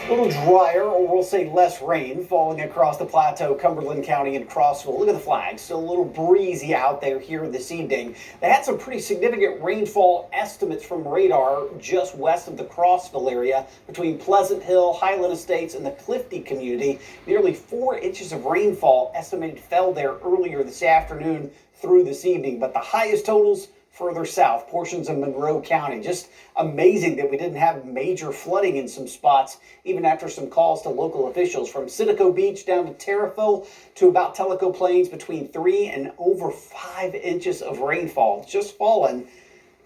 A little drier, or we'll say less rain, falling across the plateau, Cumberland County and Crossville. Look at the flags. Still a little breezy out there here this evening. They had some pretty significant rainfall estimates from radar just west of the Crossville area between Pleasant Hill, Highland Estates, and the Clifty community. Nearly 4 inches of rainfall estimated fell there earlier this afternoon through this evening, but the highest totals further south, portions of Monroe County. Just amazing that we didn't have major flooding in some spots, even after some calls to local officials from Citico Beach down to Terrifil to about Tellico Plains, between 3 and over 5 inches of rainfall just fallen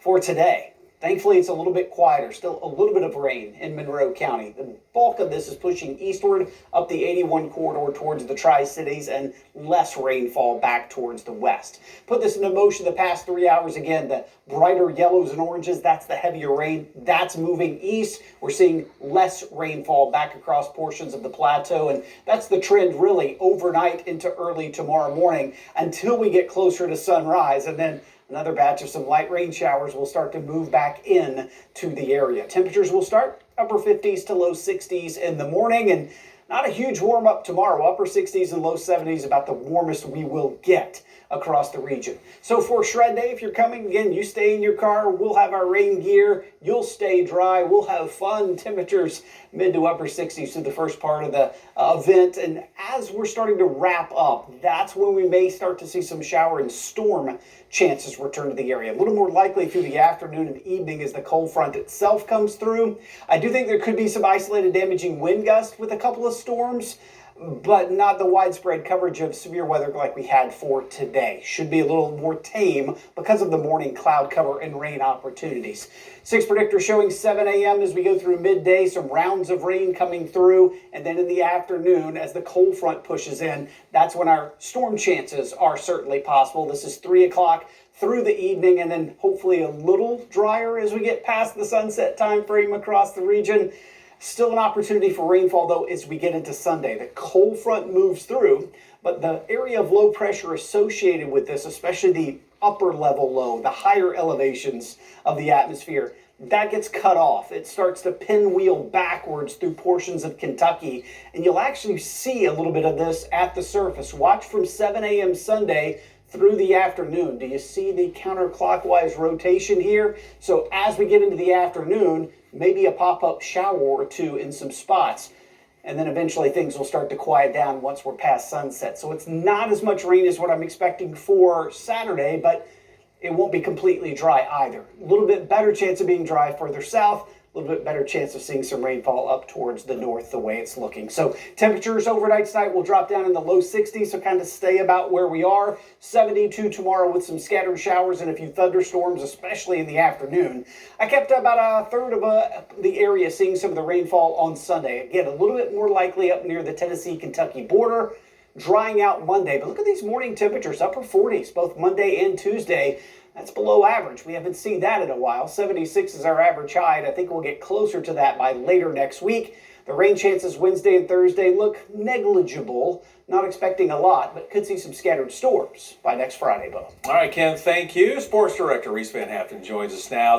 for today. Thankfully, it's a little bit quieter. Still a little bit of rain in Monroe County. The bulk of this is pushing eastward up the 81 corridor towards the Tri-Cities, and less rainfall back towards the west. Put this into motion the past 3 hours. Again, the brighter yellows and oranges, that's the heavier rain. That's moving east. We're seeing less rainfall back across portions of the plateau, and that's the trend really overnight into early tomorrow morning until we get closer to sunrise, and then another batch of some light rain showers will start to move back in to the area. Temperatures will start upper 50s to low 60s in the morning, and not a huge warm up tomorrow. Upper 60s and low 70s, about the warmest we will get across the region. So for shred day, if you're coming, again, you stay in your car. We'll have our rain gear. You'll stay dry. We'll have fun. Temperatures mid to upper 60s through the first part of the event. And as we're starting to wrap up, that's when we may start to see some shower and storm chances return to the area. A little more likely through the afternoon and evening as the cold front itself comes through. I do think there could be some isolated damaging wind gusts with a couple of storms, but not the widespread coverage of severe weather like we had for today. Should be a little more tame because of the morning cloud cover and rain opportunities. 6 predictor showing 7 a.m. as we go through midday, some rounds of rain coming through, and then in the afternoon as the cold front pushes in, that's when our storm chances are certainly possible. This is 3 o'clock through the evening, and then hopefully a little drier as we get past the sunset time frame across the region. Still an opportunity for rainfall, though, as we get into Sunday. The cold front moves through, but the area of low pressure associated with this, especially the upper level low, the higher elevations of the atmosphere, that gets cut off. It starts to pinwheel backwards through portions of Kentucky, and you'll actually see a little bit of this at the surface. Watch from 7 a.m. Sunday through the afternoon. Do you see the counterclockwise rotation here? So as we get into the afternoon, maybe a pop-up shower or two in some spots, and then eventually things will start to quiet down once we're past sunset. So it's not as much rain as what I'm expecting for Saturday, but it won't be completely dry either. A little bit better chance of being dry further south, a little bit better chance of seeing some rainfall up towards the north the way it's looking. So temperatures overnight tonight will drop down in the low 60s, so kind of stay about where we are. 72 tomorrow with some scattered showers and a few thunderstorms, especially in the afternoon. I kept about a third of the area seeing some of the rainfall on Sunday. Again, a little bit more likely up near the Tennessee-Kentucky border. Drying out Monday, but look at these morning temperatures, upper 40s, both Monday and Tuesday. That's below average. We haven't seen that in a while. 76 is our average high, and I think we'll get closer to that by later next week. The rain chances Wednesday and Thursday look negligible. Not expecting a lot, but could see some scattered storms by next Friday, Bo. All right, Ken, thank you. Sports Director Reese Van Haften joins us now.